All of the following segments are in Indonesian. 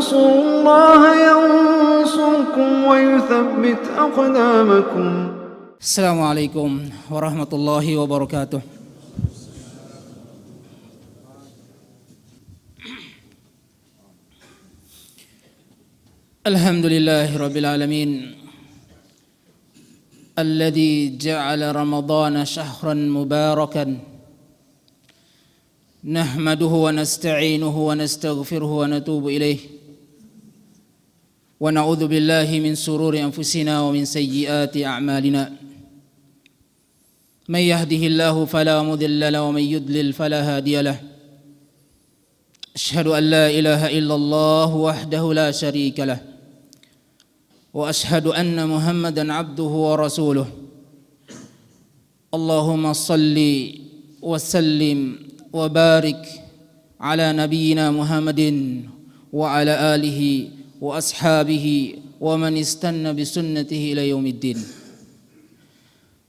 تنصروا الله ينصركم ويثبت أقدامكم. السلام عليكم ورحمة الله وبركاته. الحمد لله رب العالمين الذي جعل رمضان شهرا مباركا نحمده ونستعينه ونستغفره ونتوب إليه ونعوذ بالله من شرور أنفسنا ومن سيئات أعمالنا من يهده الله فلا مضل له ومن يضلل فلا هادي له أشهد أن لا إله إلا الله وحده لا شريك له وأشهد أن محمدا عبده ورسوله اللهم صل وسلم وبارك على نبينا محمد وعلى آله وأصحابه ومن استنى بسنته إلى يوم الدين.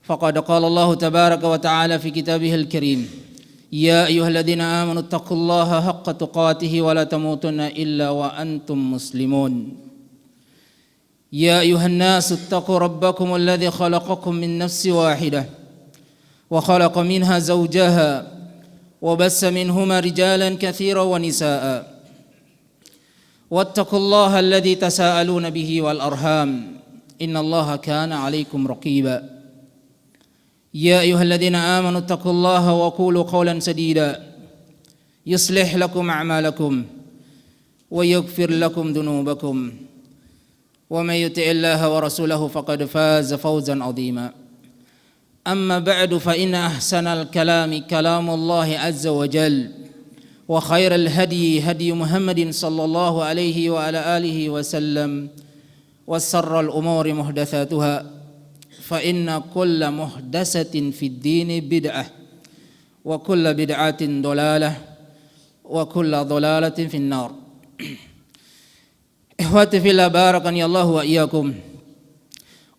فقد قال الله تبارك وتعالى في كتابه الكريم يا أيها الذين آمنوا اتقوا الله حق تقاته ولا تموتن إلا وأنتم مسلمون يا أيها الناس اتقوا ربكم الذي خلقكم من نفس واحدة وخلق منها زوجها وبث منهما رجالا كثيرا ونساء واتقوا الله الذي تساءلون به والأرحام إن الله كان عليكم رقيبا يا أيها الذين آمنوا اتقوا الله وقولوا قولا سديدا يصلح لكم أعمالكم ويغفر لكم ذنوبكم ومن يطع الله ورسوله فقد فاز فوزا عظيما أما بعد فإن أحسن الكلام كلام الله عز وجل وخير الهدي هدي محمد صلى الله عليه وعلى آله وسلم وشر الأمور محدثاتها فإن كل محدثة في الدين بدعة وكل بدعة ضلالة وكل ضلالة في النار. Ikhwati fillah barakani Allah wa iyyakum.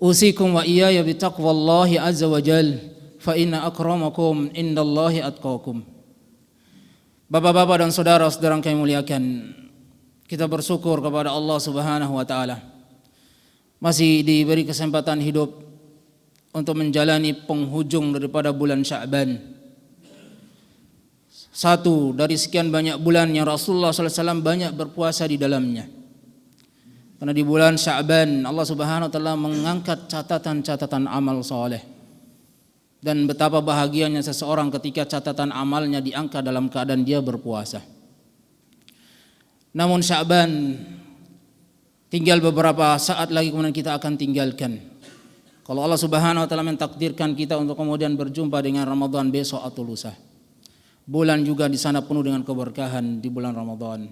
Usikum wa iyaya bitaqwallahi azza wa jal fa inna akramakum indallahi atqakum. Bapak-bapak dan saudara-saudara yang kami muliakan, kita bersyukur kepada Allah Subhanahu wa taala masih diberi kesempatan hidup untuk menjalani penghujung daripada bulan Sya'ban. Satu dari sekian banyak bulan yang Rasulullah sallallahu alaihi wasallam banyak berpuasa di dalamnya. Karena di bulan Sya'ban Allah Subhanahu wa taala mengangkat catatan-catatan amal soleh. Dan betapa bahagianya seseorang ketika catatan amalnya diangkat dalam keadaan dia berpuasa. Namun Sya'ban tinggal beberapa saat lagi kemudian kita akan tinggalkan. Kalau Allah Subhanahu wa taala mentakdirkan kita untuk kemudian berjumpa dengan Ramadan besok atau lusa. Bulan juga di sana penuh dengan keberkahan di bulan Ramadan.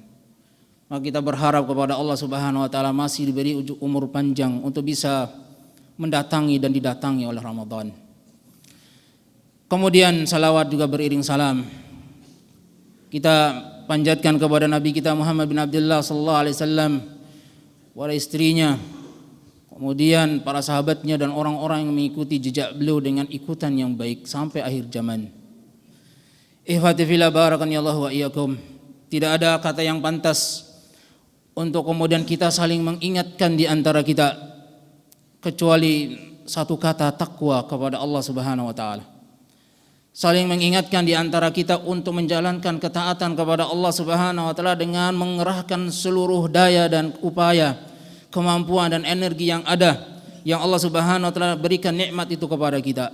Maka kita berharap kepada Allah Subhanahu wa taala masih diberi umur panjang untuk bisa mendatangi dan didatangi oleh Ramadan. Kemudian salawat juga beriring salam kita panjatkan kepada Nabi kita Muhammad bin Abdullah sallallahu alaihi wasallam, para istrinya, kemudian para sahabatnya dan orang-orang yang mengikuti jejak beliau dengan ikutan yang baik sampai akhir zaman. Ikhwati fillah barakani Allah wa iyyakum. Tidak ada kata yang pantas untuk kemudian kita saling mengingatkan di antara kita kecuali satu kata takwa kepada Allah Subhanahu wa taala. Saling mengingatkan di antara kita untuk menjalankan ketaatan kepada Allah Subhanahu wa taala dengan mengerahkan seluruh daya dan upaya, kemampuan dan energi yang ada yang Allah Subhanahu wa taala berikan nikmat itu kepada kita.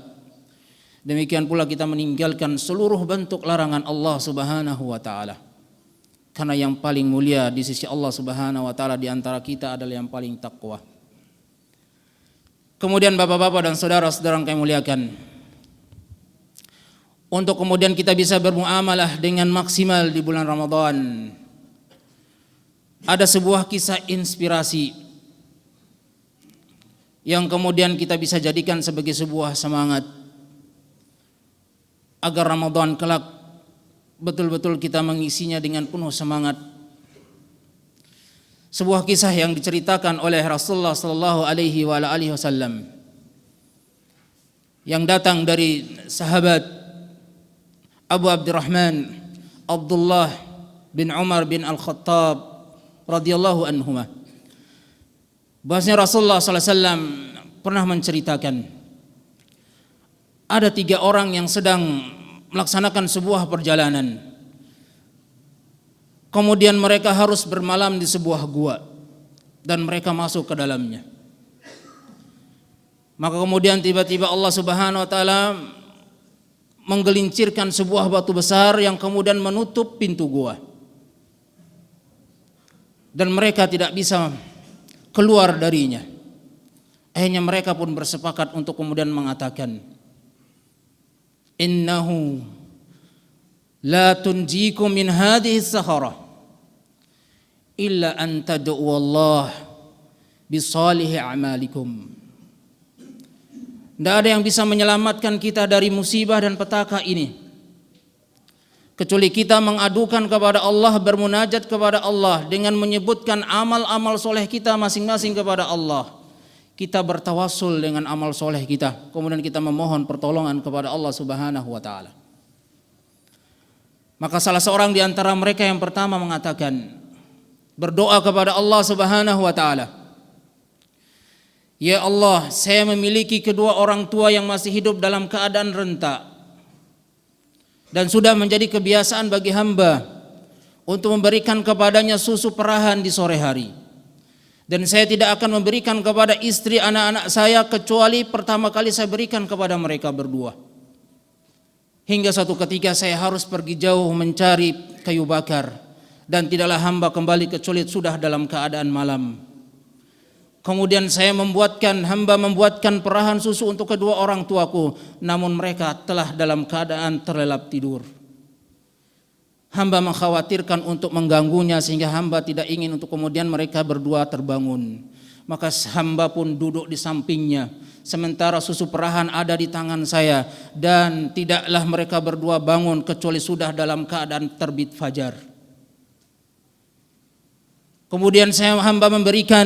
Demikian pula kita meninggalkan seluruh bentuk larangan Allah Subhanahu wa taala. Karena yang paling mulia di sisi Allah Subhanahu wa taala di antara kita adalah yang paling takwa. Kemudian bapak-bapak dan saudara-saudara yang kami muliakan, untuk kemudian kita bisa bermuamalah dengan maksimal di bulan Ramadan, ada sebuah kisah inspirasi yang kemudian kita bisa jadikan sebagai sebuah semangat agar Ramadan kelak betul-betul kita mengisinya dengan penuh semangat. Sebuah kisah yang diceritakan oleh Rasulullah sallallahu alaihi wasallam yang datang dari sahabat Abu Abdurrahman Abdullah bin Umar bin Al-Khattab radhiyallahu anhuma. Bahwasanya Rasulullah sallallahu alaihi wasallam pernah menceritakan ada 3 orang yang sedang melaksanakan sebuah perjalanan. Kemudian mereka harus bermalam di sebuah gua dan mereka masuk ke dalamnya. Maka kemudian tiba-tiba Allah Subhanahu wa taala menggelincirkan sebuah batu besar yang kemudian menutup pintu gua. Dan mereka tidak bisa keluar darinya. Akhirnya mereka pun bersepakat untuk kemudian mengatakan, innahu la tunjikum min hadhihi as-sahara illa an tad'u Allah bi salihi a'malikum. Tidak ada yang bisa menyelamatkan kita dari musibah dan petaka ini kecuali kita mengadukan kepada Allah, bermunajat kepada Allah dengan menyebutkan amal-amal soleh kita masing-masing kepada Allah. Kita bertawassul dengan amal soleh kita, kemudian kita memohon pertolongan kepada Allah Subhanahu wa taala. Maka salah seorang di antara mereka yang pertama mengatakan, berdoa kepada Allah Subhanahu wa taala, ya Allah, saya memiliki kedua orang tua yang masih hidup dalam keadaan renta dan sudah menjadi kebiasaan bagi hamba untuk memberikan kepadanya susu perahan di sore hari. Dan saya tidak akan memberikan kepada istri anak-anak saya kecuali pertama kali saya berikan kepada mereka berdua. Hingga suatu ketika saya harus pergi jauh mencari kayu bakar dan tidaklah hamba kembali kecuali sudah dalam keadaan malam. Kemudian hamba membuatkan perahan susu untuk kedua orang tuaku, namun mereka telah dalam keadaan terlelap tidur. Hamba mengkhawatirkan untuk mengganggunya sehingga hamba tidak ingin untuk kemudian mereka berdua terbangun. Maka hamba pun duduk di sampingnya, sementara susu perahan ada di tangan saya, dan tidaklah mereka berdua bangun kecuali sudah dalam keadaan terbit fajar. Kemudian hamba memberikan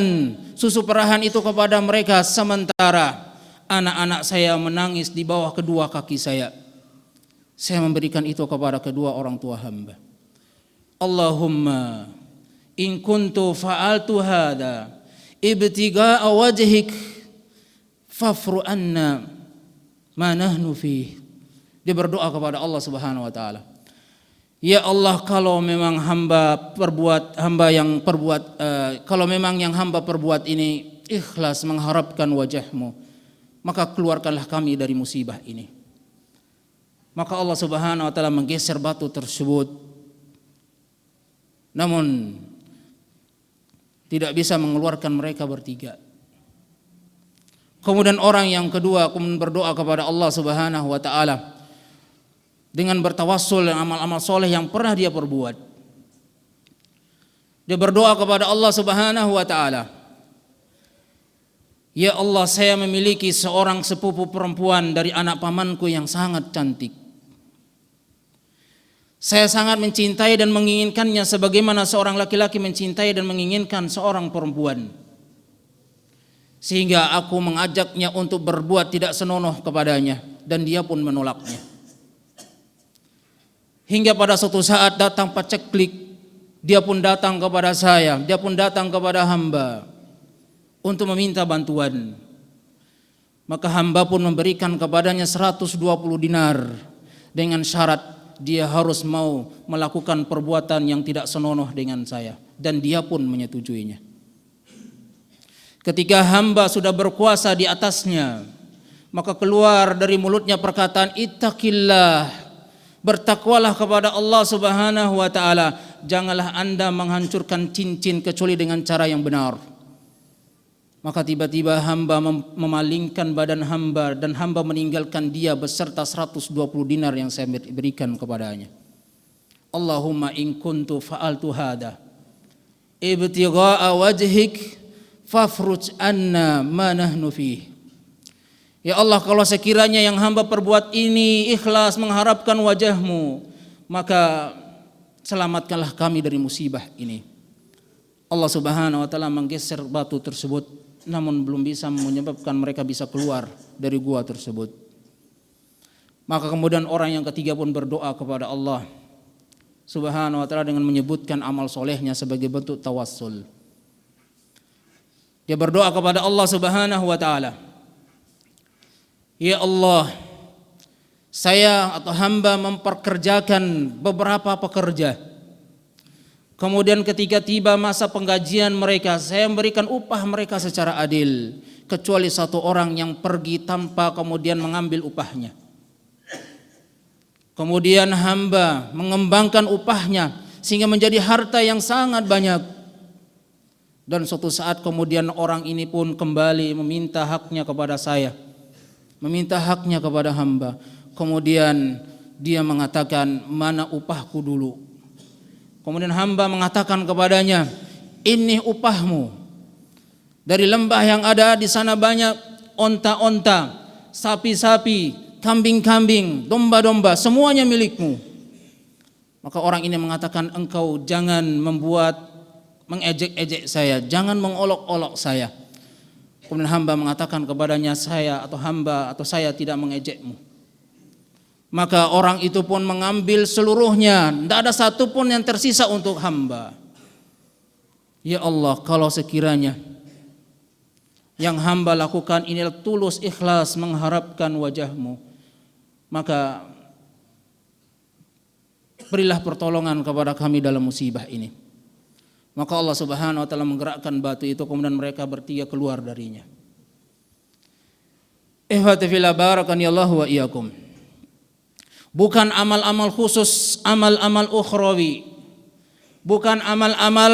susu perahan itu kepada mereka, sementara anak-anak saya menangis di bawah kedua kaki saya. Saya memberikan itu kepada kedua orang tua hamba. Allahumma in kuntu fa'altu hadha ibtiga'a wajhik fafru anna ma nahnu fih. Dia berdoa kepada Allah Subhanahu wa taala, ya Allah, kalau memang yang hamba perbuat ini ikhlas mengharapkan wajah-Mu, maka keluarkanlah kami dari musibah ini. Maka Allah Subhanahu wa taala menggeser batu tersebut, namun tidak bisa mengeluarkan mereka bertiga. Kemudian orang yang kedua kemudian berdoa kepada Allah Subhanahu wa taala dengan bertawassul dengan amal-amal soleh yang pernah dia perbuat. Dia berdoa kepada Allah Subhanahu wa taala, ya Allah, saya memiliki seorang sepupu perempuan dari anak pamanku yang sangat cantik. Saya sangat mencintai dan menginginkannya sebagaimana seorang laki-laki mencintai dan menginginkan seorang perempuan. Sehingga aku mengajaknya untuk berbuat tidak senonoh kepadanya dan dia pun menolaknya. Hingga pada suatu saat datang paceklik, dia pun datang kepada saya, dia pun datang kepada hamba untuk meminta bantuan. Maka hamba pun memberikan kepadanya 120 dinar dengan syarat dia harus mau melakukan perbuatan yang tidak senonoh dengan saya, dan dia pun menyetujuinya. Ketika hamba sudah berkuasa di atasnya, maka keluar dari mulutnya perkataan ittaqillah, bertakwalah kepada Allah Subhanahu wa taala, janganlah Anda menghancurkan cincin kecuali dengan cara yang benar. Maka tiba-tiba hamba memalingkan badan hamba dan hamba meninggalkan dia beserta 120 dinar yang saya berikan kepadanya. Allahumma in kuntu fa'altu hadha ibtigha'a wajhik fafruj anna ma nahnu fih. Ya Allah, kalau sekiranya yang hamba perbuat ini ikhlas mengharapkan wajah-Mu, maka selamatkanlah kami dari musibah ini. Allah Subhanahu wa taala menggeser batu tersebut, namun belum bisa menyebabkan mereka bisa keluar dari gua tersebut. Maka kemudian orang yang ketiga pun berdoa kepada Allah, Subhanahu wa ta'ala dengan menyebutkan amal solehnya sebagai bentuk tawassul. Dia berdoa kepada Allah Subhanahu wa ta'ala, ya Allah, saya atau hamba memperkerjakan beberapa pekerja. Kemudian ketika tiba masa penggajian mereka, saya memberikan upah mereka secara adil, kecuali satu orang yang pergi tanpa kemudian mengambil upahnya. Kemudian hamba mengembangkan upahnya sehingga menjadi harta yang sangat banyak. Dan suatu saat kemudian orang ini pun kembali meminta haknya kepada saya, meminta haknya kepada hamba. Kemudian dia mengatakan, mana upahku dulu? Kemudian hamba mengatakan kepadanya, ini upahmu. Dari lembah yang ada di sana banyak onta-onta, sapi-sapi, kambing-kambing, domba-domba, semuanya milikmu. Maka orang ini mengatakan, engkau jangan mengejek-ejek saya, jangan mengolok-olok saya. Kemudian hamba mengatakan kepadanya, saya tidak mengejekmu. Maka orang itu pun mengambil seluruhnya, tidak ada satu pun yang tersisa untuk hamba. Ya Allah, kalau sekiranya yang hamba lakukan ini tulus ikhlas mengharapkan wajah-Mu, maka berilah pertolongan kepada kami dalam musibah ini. Maka Allah Subhanahu wa ta'ala menggerakkan batu itu, kemudian mereka bertiga keluar darinya. Ihwati fillah barakani Allah wa iyyakum. Bukan amal-amal khusus, amal-amal ukhrawi, bukan amal-amal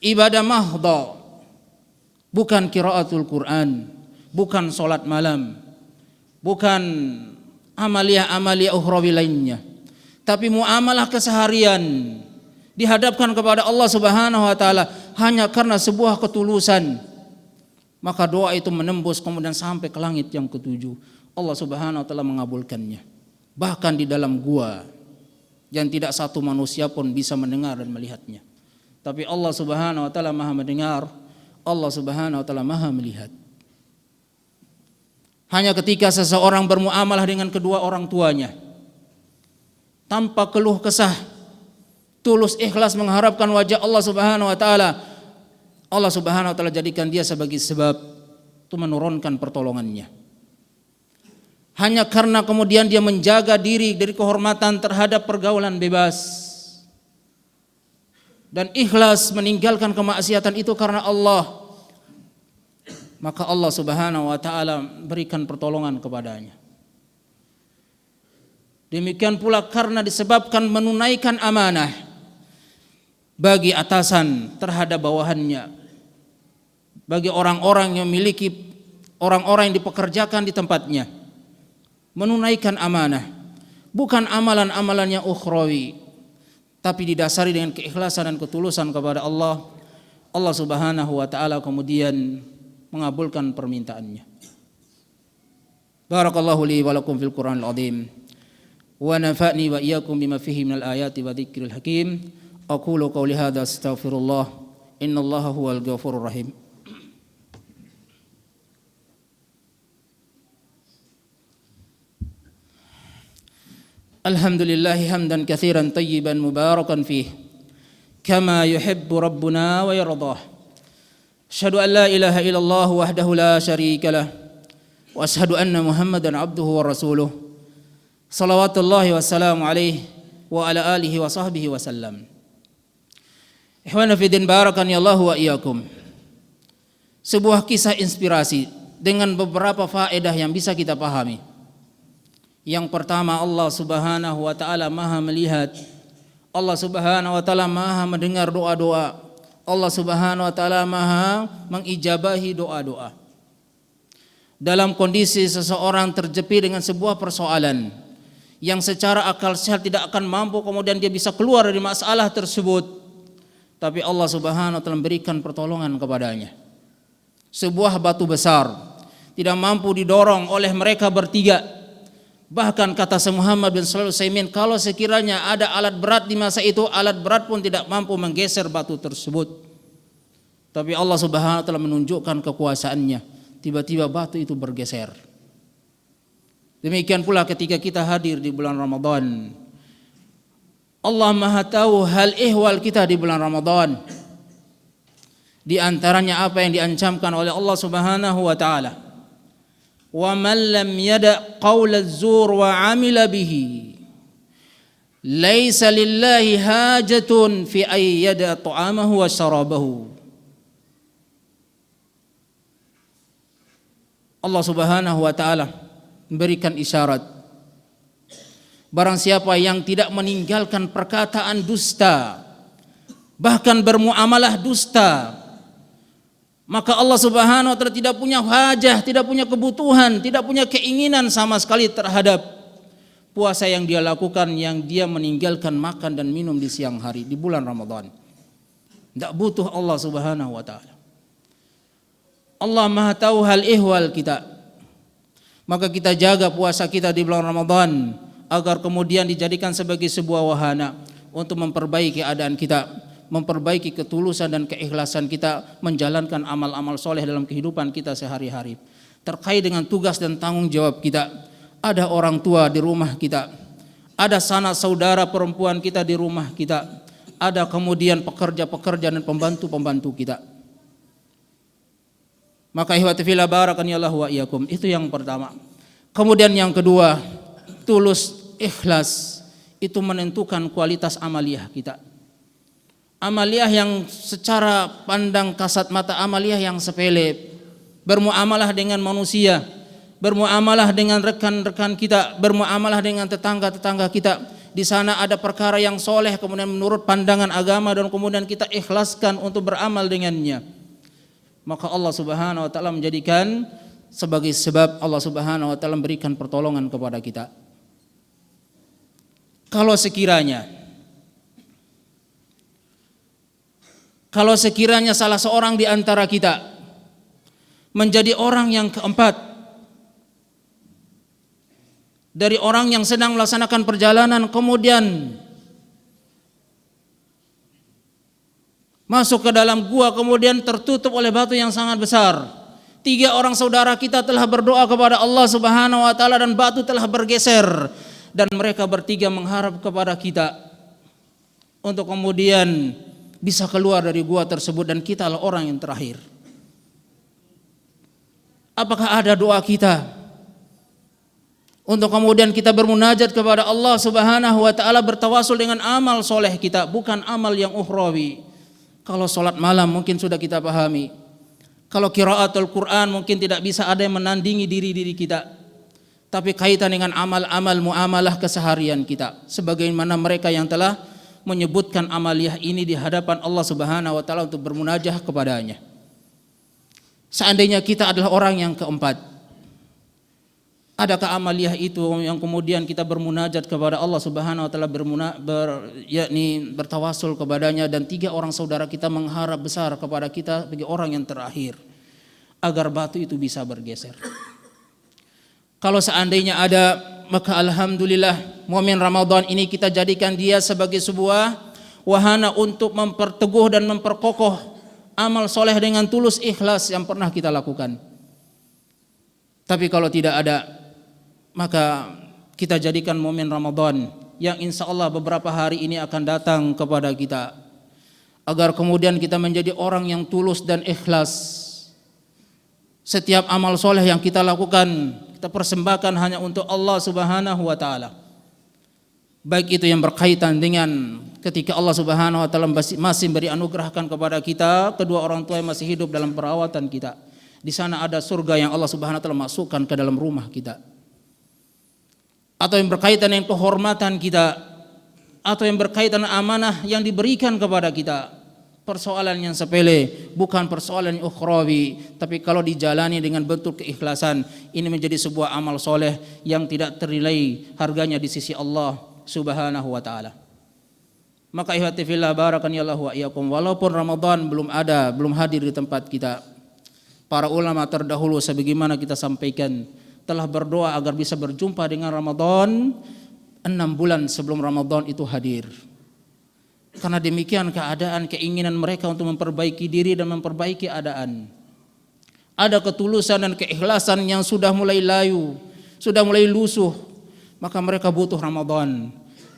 ibadah mahdha, bukan qiraatul Quran, bukan salat malam, bukan amalia-amalia ukhrawi lainnya, tapi muamalah keseharian dihadapkan kepada Allah Subhanahu wa ta'ala hanya karena sebuah ketulusan, maka doa itu menembus kemudian sampai ke langit yang ketujuh. Allah Subhanahu wa ta'ala mengabulkannya. Bahkan di dalam gua yang tidak satu manusia pun bisa mendengar dan melihatnya. Tapi Allah Subhanahu wa ta'ala Maha mendengar, Allah Subhanahu wa ta'ala Maha melihat. Hanya ketika seseorang bermuamalah dengan kedua orang tuanya tanpa keluh kesah, tulus ikhlas mengharapkan wajah Allah Subhanahu wa ta'ala, Allah Subhanahu wa ta'ala jadikan dia sebagai sebab untuk menurunkan pertolongannya. Hanya karena kemudian dia menjaga diri dari kehormatan terhadap pergaulan bebas dan ikhlas meninggalkan kemaksiatan itu karena Allah, maka Allah Subhanahu wa ta'ala berikan pertolongan kepadanya. Demikian pula karena disebabkan menunaikan amanah bagi atasan terhadap bawahannya, bagi orang-orang yang memiliki orang-orang yang dipekerjakan di tempatnya, menunaikan amanah, bukan amalan-amalan yang ukhrawi, tapi didasari dengan keikhlasan dan ketulusan kepada Allah. Allah Subhanahu wa ta'ala kemudian mengabulkan permintaannya. Barakallahu li wa lakum fil Qur'anil azim wa nafa'ni wa iyyakum bima fihi minal ayati wa dzikril hakim. Aqulu qawli hadza astaghfirullah, innallaha huwal ghafurur rahim. Alhamdulillahi hamdan katsiran tayyiban mubarakan fih kama yuhibbu rabbuna wa yardah. Asyhadu an la ilaha illallah wahdahu la syarika lah wa asyhadu anna Muhammadan abduhu wa rasuluh. Shalawatullahi wassalamu alaihi wa ala alihi wa sahbihi wa sallam. Ikhwana fi din barakani Allah wa iyyakum. Sebuah kisah inspirasi dengan beberapa faedah yang bisa kita pahami. Yang pertama, Allah Subhanahu wa ta'ala Maha melihat, Allah Subhanahu wa ta'ala Maha mendengar doa-doa, Allah Subhanahu wa ta'ala Maha mengijabahi doa-doa. Dalam kondisi seseorang terjepit dengan sebuah persoalan yang secara akal sehat tidak akan mampu kemudian dia bisa keluar dari masalah tersebut, tapi Allah Subhanahu wa ta'ala memberikan pertolongan kepadanya. Sebuah batu besar tidak mampu didorong oleh mereka bertiga. Bahkan kata Syekh Muhammad bin Shalih Al-Utsaimin, kalau sekiranya ada alat berat di masa itu, alat berat pun tidak mampu menggeser batu tersebut. Tapi Allah Subhanahu wa ta'ala menunjukkan kekuasaannya, tiba-tiba batu itu bergeser. Demikian pula ketika kita hadir di bulan Ramadan, Allah Maha tahu hal ihwal kita di bulan Ramadan. Di antaranya apa yang diancamkan oleh Allah Subhanahu wa taala. Wa man lam yada' qaula az-zur wa 'amila bihi laisa lillahi hajatun fi ay yada' ta'amahu wa syarabahu. Allah Subhanahu wa taala memberikan isyarat, barang siapa yang tidak meninggalkan perkataan dusta, bahkan bermuamalah dusta, maka Allah Subhanahu wa taala tidak punya hajah, tidak punya kebutuhan, tidak punya keinginan sama sekali terhadap puasa yang dia lakukan, yang dia meninggalkan makan dan minum di siang hari di bulan Ramadan. Tidak butuh Allah Subhanahu wa taala. Allah Maha tahu hal ihwal kita. Maka kita jaga puasa kita di bulan Ramadan agar kemudian dijadikan sebagai sebuah wahana untuk memperbaiki keadaan kita, memperbaiki ketulusan dan keikhlasan kita menjalankan amal-amal soleh dalam kehidupan kita sehari-hari. Terkait dengan tugas dan tanggung jawab kita, ada orang tua di rumah kita, ada sanak saudara perempuan kita di rumah kita, ada kemudian pekerja-pekerja dan pembantu-pembantu kita. Maka ihwati fillah barakanillahu wa iyyakum, itu yang pertama. Kemudian yang kedua, tulus ikhlas itu menentukan kualitas amaliyah kita. Amaliyah yang secara pandang kasat mata amaliyah yang sepele, bermuamalah dengan manusia, bermuamalah dengan rekan-rekan kita, bermuamalah dengan tetangga-tetangga kita. Di sana ada perkara yang soleh, kemudian menurut pandangan agama, dan kemudian kita ikhlaskan untuk beramal dengannya. Maka Allah Subhanahu wa taala menjadikan sebagai sebab Allah Subhanahu wa taala memberikan pertolongan kepada kita. Kalau sekiranya salah seorang di antara kita menjadi orang yang keempat dari orang yang sedang melaksanakan perjalanan, kemudian masuk ke dalam gua, kemudian tertutup oleh batu yang sangat besar. 3 orang saudara kita telah berdoa kepada Allah Subhanahu wa taala dan batu telah bergeser, dan mereka bertiga mengharap kepada kita untuk kemudian bisa keluar dari gua tersebut, dan kita adalah orang yang terakhir. Apakah ada doa kita untuk kemudian kita bermunajat kepada Allah Subhanahu wa taala, bertawasul dengan amal soleh kita, bukan amal yang ukhrawi? Kalau sholat malam mungkin sudah kita pahami. Kalau qiraatul Quran mungkin tidak bisa ada yang menandingi diri kita. Tapi kaitan dengan amal-amal muamalah keseharian kita, sebagaimana mereka yang telah menyebutkan amaliyah ini di hadapan Allah Subhanahu wa taala untuk bermunajah kepadanya. Seandainya kita adalah orang yang keempat, adakah amaliyah itu yang kemudian kita bermunajat kepada Allah Subhanahu wa taala, yakni bertawasul kepadanya, dan 3 orang saudara kita mengharap besar kepada kita sebagai orang yang terakhir agar batu itu bisa bergeser? Kalau seandainya ada, maka alhamdulillah momen Ramadan ini kita jadikan dia sebagai sebuah wahana untuk memperteguh dan memperkokoh amal soleh dengan tulus ikhlas yang pernah kita lakukan. Tapi kalau tidak ada, maka kita jadikan momen Ramadan yang insya Allah beberapa hari ini akan datang kepada kita, agar kemudian kita menjadi orang yang tulus dan ikhlas. Setiap amal soleh yang kita lakukan, kita persembahkan hanya untuk Allah Subhanahu wa taala. Baik itu yang berkaitan dengan ketika Allah Subhanahu wa taala masih beri anugerahkan kepada kita kedua orang tua yang masih hidup dalam perawatan kita. Di sana ada surga yang Allah Subhanahu wa taala masukkan ke dalam rumah kita. Atau yang berkaitan dengan kehormatan kita, atau yang berkaitan dengan amanah yang diberikan kepada kita. Persoalan yang sepele, bukan persoalan yang ukhrawi, tapi kalau dijalani dengan bentuk keikhlasan, ini menjadi sebuah amal soleh yang tidak ternilai harganya di sisi Allah Subhanahu wa taala. Maka ihwati fillah barakanillahu wa iyyakum, walaupun Ramadan belum hadir di tempat kita, para ulama terdahulu sebagaimana kita sampaikan telah berdoa agar bisa berjumpa dengan Ramadan 6 bulan sebelum Ramadan itu hadir. Karena demikian keadaan, keinginan mereka untuk memperbaiki diri dan memperbaiki keadaan. Ada ketulusan dan keikhlasan yang sudah mulai layu, sudah mulai lusuh, maka mereka butuh Ramadan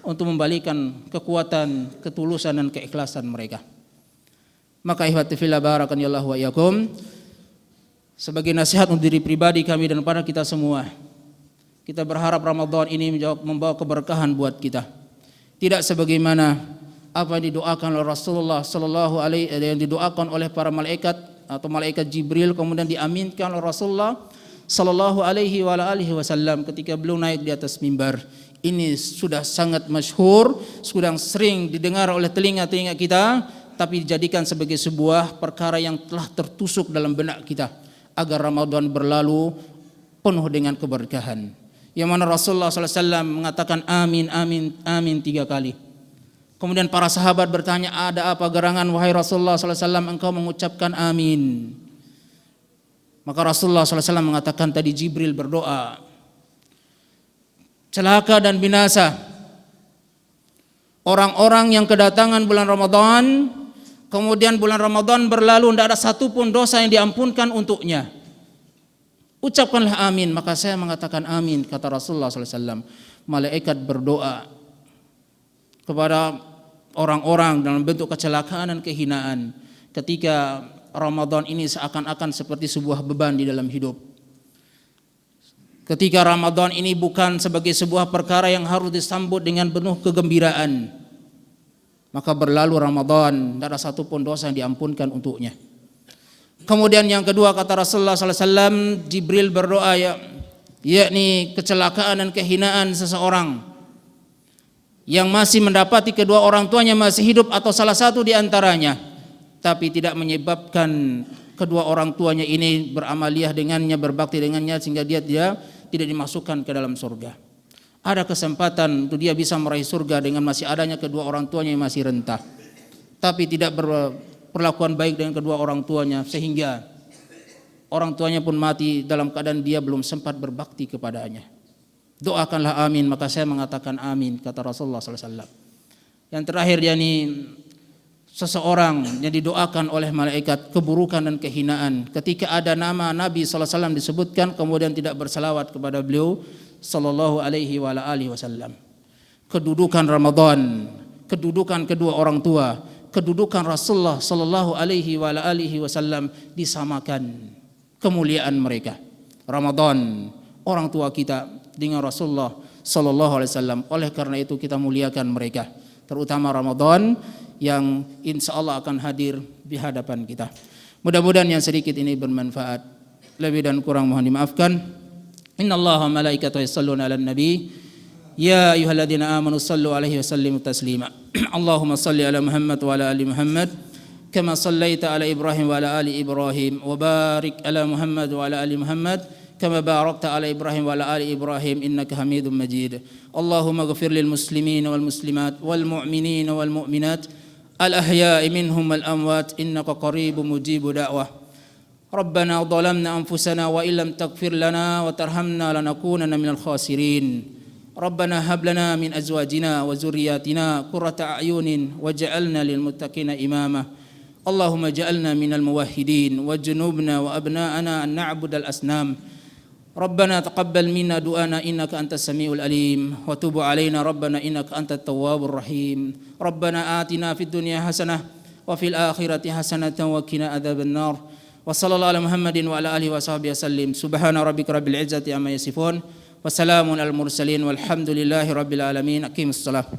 untuk membalikan kekuatan, ketulusan dan keikhlasan mereka. Maka ihwati fillah barakallahu wa iyyakum, sebagai nasihat untuk diri pribadi kami dan pada kita semua, kita berharap Ramadan ini membawa keberkahan buat kita. Tidak sebagaimana apa yang didoakan oleh Rasulullah sallallahu alaihi yang didoakan oleh para malaikat atau malaikat Jibril, kemudian diaminkan oleh Rasulullah sallallahu alaihi wasallam ketika beliau naik di atas mimbar. Ini sudah sangat masyhur, sudah sering didengar oleh telinga-telinga kita, tapi dijadikan sebagai sebuah perkara yang telah tertusuk dalam benak kita agar Ramadan berlalu penuh dengan keberkahan. Yang mana Rasulullah SAW mengatakan amin, amin, amin 3 kali. Kemudian para sahabat bertanya, ada apa gerangan wahai Rasulullah SAW engkau mengucapkan amin? Maka Rasulullah SAW mengatakan tadi Jibril berdoa, celaka dan binasa orang-orang yang kedatangan bulan Ramadan, kemudian bulan Ramadan berlalu, tidak ada satupun dosa yang diampunkan untuknya. Ucapkanlah amin. Maka saya mengatakan amin, kata Rasulullah SAW. Malaikat berdoa kepada orang-orang dalam bentuk kecelakaan dan kehinaan ketika Ramadan ini seakan-akan seperti sebuah beban di dalam hidup. Ketika Ramadan ini bukan sebagai sebuah perkara yang harus disambut dengan penuh kegembiraan, maka berlalu Ramadan, tidak ada satupun dosa yang diampunkan untuknya. Kemudian yang kedua, kata Rasulullah SAW, Jibril berdoa, yakni kecelakaan dan kehinaan seseorang yang masih mendapati kedua orang tuanya masih hidup atau salah satu di antaranya, tapi tidak menyebabkan kedua orang tuanya ini beramaliyah dengannya, berbakti dengannya sehingga dia tidak dimasukkan ke dalam surga. Ada kesempatan untuk dia bisa meraih surga dengan masih adanya kedua orang tuanya yang masih rentah, tapi tidak berperlakuan baik dengan kedua orang tuanya sehingga orang tuanya pun mati dalam keadaan dia belum sempat berbakti kepadanya. Doakanlah amin. Maka saya mengatakan amin, kata Rasulullah SAW. Yang terakhir, yakni seseorang yang didoakan oleh malaikat keburukan dan kehinaan ketika ada nama Nabi SAW disebutkan kemudian tidak bersalawat kepada beliau sallallahu alaihi wasallam. Kedudukan Ramadan, kedudukan kedua orang tua, kedudukan Rasulullah sallallahu alaihi wasallam disamakan kemuliaan mereka. Ramadan, orang tua kita dengan Rasulullah sallallahu alaihi wasallam. Oleh karena itu kita muliakan mereka, terutama Ramadan yang insya Allah akan hadir di hadapan kita. Mudah-mudahan yang sedikit ini bermanfaat. Lebih dan kurang mohon dimaafkan. Innallaha wa malaikatahu yusholluna 'alan nabi. Ya ayyuhalladzina amanu shallu 'alaihi wa sallimu taslima. Allahumma shalli 'ala Muhammad wa 'ala ali Muhammad kama shallaita 'ala Ibrahim wa 'ala ali Ibrahim wa barik 'ala Muhammad wa 'ala ali Muhammad kama barakta 'ala Ibrahim wa 'ala ali Ibrahim innaka Hamidum Majid. Allahumma ighfir lil muslimin wal muslimat wal mu'minin wal mu'minat al-ahya'i minhum wal amwat innaka qaribun mujibud da'wah. Rabbana dhalamna anfusana wa illam taghfir lana wa tarhamna lanakunanna minal khasirin. Rabbana hab lana min azwajina wa zurriyyatina qurrata a'yunin waj'alna lil muttaqina imama. Allahumma ja'alna minal muwahhidin wajnubna wa abna'ana an na'budal asnam. Rabbana taqabbal minna du'ana innaka antas samiul alim wa tub 'alaina rabbana innaka antat tawwabur rahim. Rabbana atina fid dunya hasanah wa fil akhirati hasanatan wa qina adzaban nar. Wa sallallahu ala Muhammadin wa ala alihi wa sahbihi wasallim. Subhana rabbika rabbil izzati amma yasifun wa salamun al mursalin walhamdulillahi rabbil alamin. Aqimus salat.